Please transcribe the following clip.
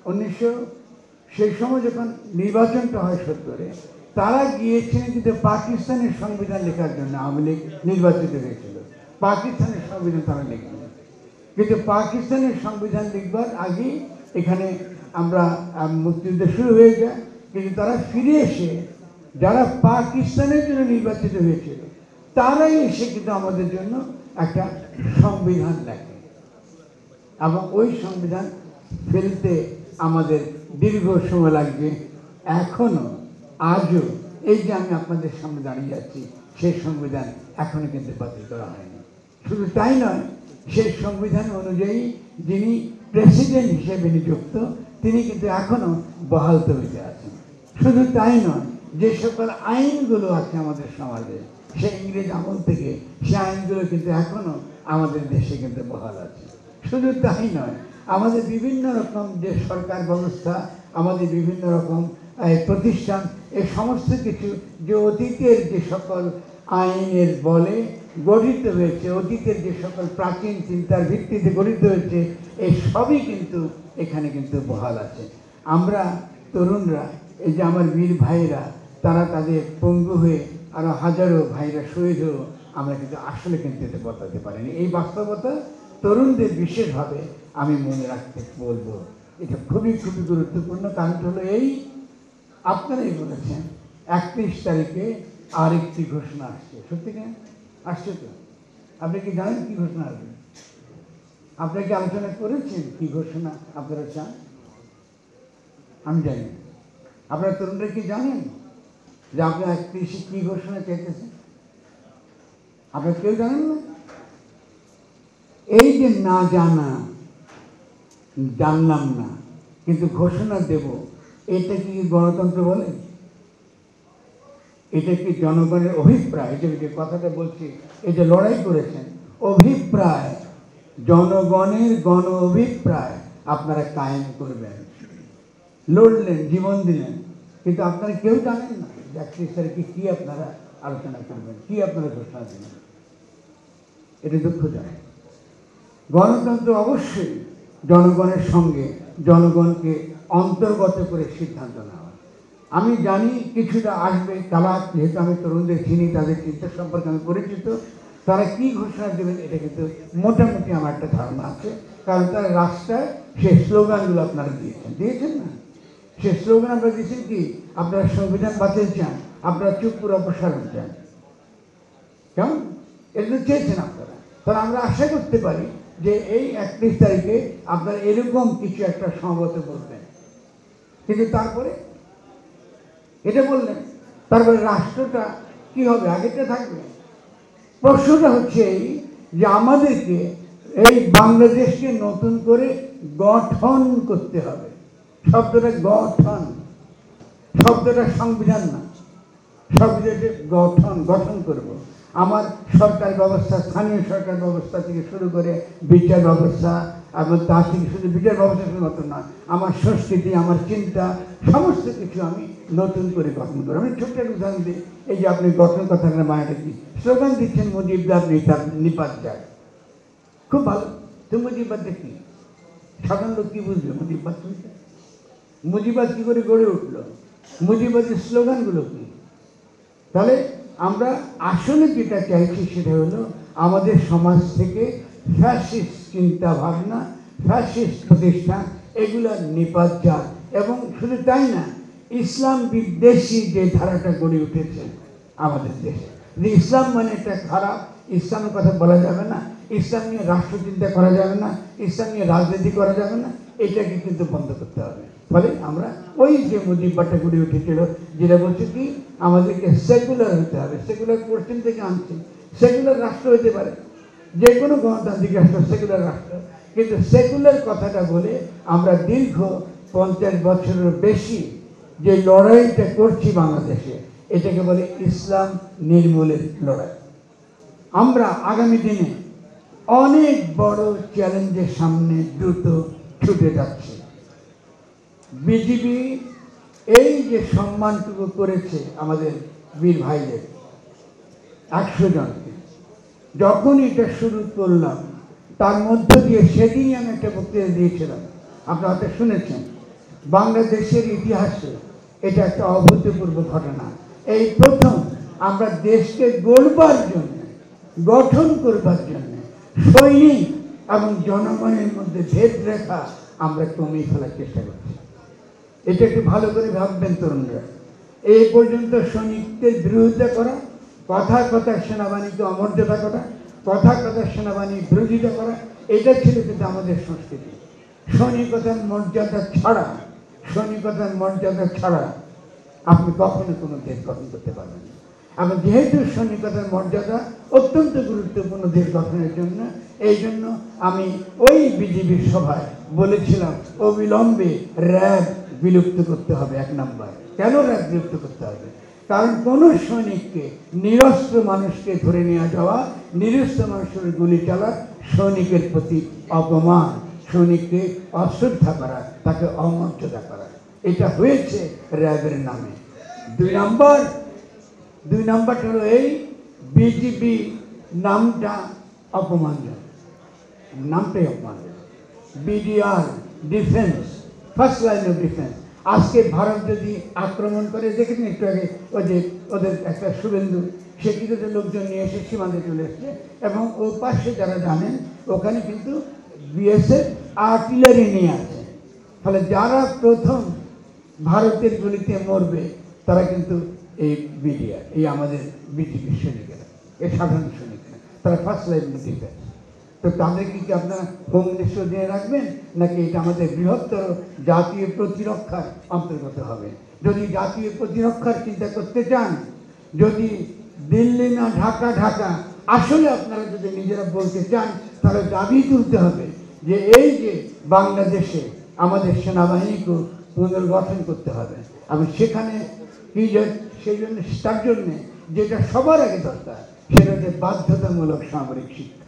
1900 সেই সময় যখন নির্বাচনটা হয় 70-এ, তারা গিয়েছিলেন কিন্তু পাকিস্তানের সংবিধান লেখার জন্য। আওয়ামী লীগ নির্বাচিত হয়েছিল, পাকিস্তানের সংবিধান তারা লিখলেন। কিন্তু পাকিস্তানের সংবিধান লিখবার আগেই এখানে আমরা মুক্তিযুদ্ধ শুরু হয়ে যায়। কিন্তু তারা ফিরে এসে যারা পাকিস্তানের জন্য নির্বাচিত হয়েছিল তারাই এসে কিন্তু আমাদের জন্য একটা সংবিধান লেখে, এবং ওই সংবিধান ফেলতে আমাদের দীর্ঘ সময় লাগবে। এখনো আজও এই যে আমি আপনাদের সামনে দাঁড়িয়ে আছি, সেই সংবিধান এখনো কিন্তু বাতিল করা হয়নি। শুধু তাই নয়, সেই সংবিধান অনুযায়ী যিনি প্রেসিডেন্ট হিসেবে নিযুক্ত তিনি কিন্তু এখনো বহাল তবিয়তে আছেন। শুধু তাই নয়, যে সকল আইনগুলো আছে আমাদের সমাজে, সেই ইংরেজ আমল থেকে সে আইনগুলো কিন্তু এখনো আমাদের দেশে কিন্তু বহাল আছে। শুধু তাই নয়, আমাদের বিভিন্ন রকম যে সরকার ব্যবস্থা, আমাদের বিভিন্ন রকম প্রতিষ্ঠান, এই সমস্ত কিছু যে অতীতের যে সকল আইনের বলে গঠিত হয়েছে, অতীতের যে সকল প্রাচীন চিন্তার ভিত্তিতে গঠিত হয়েছে, এই সবই কিন্তু এখানে কিন্তু বহাল আছে। আমরা তরুণরা, এই যে আমার বীর ভাইরা, তারা তাদের পঙ্গু হয়ে আরও হাজারো ভাইরা শহীদ হয়েও আমরা কিন্তু আসলে কিন্তু এটা বদলাতে পারিনি। এই বাস্তবতা তরুণদের বিশেষভাবে আমি মনে রাখতে বলবো। এটা খুবই খুবই গুরুত্বপূর্ণ। কারণটা হলো এই, আপনারাই বলেছেন 31 তারিখে আরেকটি ঘোষণা আসছে। সত্যি কেন আসছে? তো আপনি কি জানেন কি ঘোষণা আসবে? আপনারা কি আলোচনা করেছেন কি ঘোষণা আপনারা চান? আমি জানি। আপনারা তরুণরা কি জানেন যে আপনারা 31 কি ঘোষণা চাইতেছেন? আপনারা কেউ জানেন না? এই যে না জানা, জানলাম না কিন্তু ঘোষণা দেব, এটা কি গণতন্ত্র বলে? এটা কি জনগণের অভিপ্রায়? এটা যে কথাটা বলছি, এই যে লড়াই করেছেন, অভিপ্রায়, জনগণের গণ অভিপ্রায় আপনারা কায়েম করবেন, লড়লেন, জীবন দিলেন, কিন্তু আপনারা কেউ জানেন না 31 তারিখে কি আপনারা আলোচনা করবেন, কি আপনারা ঘোষণা দেবেন। এটা দুঃখজনক। গণতন্ত্র অবশ্যই জনগণের সঙ্গে জনগণকে অন্তর্গত করে সিদ্ধান্ত নেওয়া। আমি জানি কিছুটা আসবে তালাক, যেহেতু আমি তরুণদের চিনি, তাদের চিন্তা সম্পর্কে আমি পরিচিত, তারা কি ঘোষণা দেবেন এটা কিন্তু মোটামুটি আমার একটা ধারণা আছে। কারণ তারা রাস্তায় সেই স্লোগানগুলো আপনারা দিয়েছেন না? সেই স্লোগান আমরা দিয়েছেন কি, আপনারা সংবিধান বাতিল চান, আপনারা চুপুর অপসারণ চান, কেমন এগুলো চেয়েছেন আপনারা। তাহলে আমরা আশা করতে পারি যে এই 31 তারিখে আপনারা এরকম কিছু একটা সমবেত বলবেন। কিন্তু তারপরে এটা বললেন, তারপরে রাষ্ট্রটা কি হবে? আগেটা থাকবে? প্রশ্নটা হচ্ছে এই যে আমাদেরকে এই বাংলাদেশকে নতুন করে গঠন করতে হবে। শব্দটা গঠন, শব্দটা সংবিধান না, সংবিধানকে গঠন করব। আমার সরকার ব্যবস্থা, স্থানীয় সরকার ব্যবস্থা থেকে শুরু করে বিচার ব্যবস্থা, এবং তার থেকে শুধু বিচার ব্যবস্থা শুধুমাত্র নয়, আমার সংস্কৃতি, আমার চিন্তা, সমস্ত কিছু আমি নতুন করে গঠন করব। আমি ছোট্ট একটা উদাহরণ দিই। এই যে আপনি গঠন কথাটা মায়াটা কি স্লোগান দিচ্ছেন, মুজিববাদ নিপাত যায়, খুব ভালো। তো মুজিববাদ দেখি সাধারণ লোক কি বুঝবে? মুজিববাদ শুনছে, মুজিববাদ কি করে গড়ে উঠলো, মুজিববাদের স্লোগানগুলো কি? তাহলে আমরা আসলে যেটা চাইছি সেটা হলো আমাদের সমাজ থেকে ফ্যাসিস্ট চিন্তা ভাবনা, ফ্যাসিস্ট প্রতিষ্ঠান, এগুলো নিপাত যাক। এবং শুধু তাই না, ইসলাম বিদ্বেষী যে ধারাটা গড়ে উঠেছে আমাদের দেশে, ইসলাম মানে এটা খারাপ, ইসলামের কথা বলা যাবে না, ইসলাম নিয়ে রাষ্ট্রচিন্তা করা যাবে না, ইসলাম নিয়ে রাজনীতি করা যাবে না, এটাকে কিন্তু বন্ধ করতে হবে। ফলে আমরা ওই যে মুজিববাদটা গড়ে উঠেছিল, যেটা বলছে কি আমাদেরকে সেকুলার হতে হবে, সেকুলার কোশ্চেন থেকে আনছে। সেকুলার রাষ্ট্র হতে পারে, যে কোনো গণতান্ত্রিক রাষ্ট্র সেকুলার রাষ্ট্র, কিন্তু সেকুলার কথাটা বলে আমরা দীর্ঘ 50 বছরের বেশি যে লড়াইটা করছি বাংলাদেশে, এটাকে বলে ইসলাম নির্মূলের লড়াই। আমরা আগামী দিনে অনেক বড় চ্যালেঞ্জের সামনে দ্রুত ছুটে যাচ্ছে। বিজিবি এই যে সম্মানটুকু করেছে আমাদের বীর ভাইদের 100 জনকে, যখন এটা শুরু করলাম, তার মধ্য দিয়ে সেদিনই আমি একটা বক্তৃতা দিয়েছিলাম, আপনারা হয়তো শুনেছেন, বাংলাদেশের ইতিহাসে এটা একটা অভূতপূর্ব ঘটনা। এই প্রথম আমরা দেশকে গড়বার জন্য, গঠন করবার জন্য সৈনিক এবং জনগণের মধ্যে ভেদরেখা আমরা কমিয়ে ফেলার চেষ্টা করছি। এটা একটু ভালো করে ভাববেন তরুণরা। এই পর্যন্ত সৈনিকদের বিরোধিতা করা, কথায় কথায় সেনাবাহিনীকে অমর্যাদা করা, কথায় কথায় সেনাবাহিনীর বিরোধিতা করা, এটা ছিল কিন্তু আমাদের সংস্কৃতি। সৈনিকতার মর্যাদা ছাড়া, সৈনিকতার মর্যাদা ছাড়া আপনি কখনো কোনো দেশ গঠন করতে পারবেন না। এবং যেহেতু সৈনিকতার মর্যাদা অত্যন্ত গুরুত্বপূর্ণ দেশ গঠনের জন্য, এই জন্য আমি ওই বিজেপির সভায় বলেছিলাম অবিলম্বে র্যাব বিলুপ্ত করতে হবে। 1 নম্বর, কেন র্যাব বিলুপ্ত করতে হবে? কারণ কোনো সৈনিককে, নিরস্ত্র মানুষকে ধরে নিয়ে যাওয়া, নিরস্ত্র মানুষের গুলি চালা সৈনিকের প্রতি অপমান, সৈনিককে অশ্রদ্ধা করা, তাকে অমর্যাদা করা, এটা হয়েছে র্যাবের নামে। 2 নম্বরটা হলো এই বিজিবি নামটা অপমানজনক, নামটাই অপমানজনক। BDR, defence, first line of defence. আজকে ভারত যদি আক্রমণ করে, দেখেছেন একটু আগে ওই যে ওদের একটা শুভেন্দু, সে কিন্তু লোকজন নিয়ে এসে সীমান্তে চলে এসছে, এবং ও পাশে যারা জানেন ওখানে কিন্তু বিএসএফ আর্টিলারি নিয়ে আছে। ফলে যারা প্রথম ভারতের গুলিতে মরবে তারা কিন্তু এই বিডিআর, এই আমাদের বিজেপির সৈনিকেরা, এই সাধারণ সৈনিকেরা, তারা ফার্স্ট লাইন ডিফেন্স। তো তাদেরকে কি আপনারা হোম মিনিস্টার দিয়ে রাখবেন, নাকি এটা আমাদের বৃহত্তর জাতীয় প্রতিরক্ষার অন্তর্গত হবে? যদি জাতীয় প্রতিরক্ষার চিন্তা করতে চান, যদি দিল্লি না ঢাকা, ঢাকা আসলে আপনারা যদি নিজেরা বলতে চান, তাহলে দাবি তুলতে হবে যে এই যে বাংলাদেশে আমাদের সেনাবাহিনীকে পুনর্গঠন করতে হবে। এবং সেখানে কি সেই জন্য, তার জন্যে যেটা সবার আগে দরকার সেটা হচ্ছে বাধ্যতামূলক সামরিক শিক্ষা।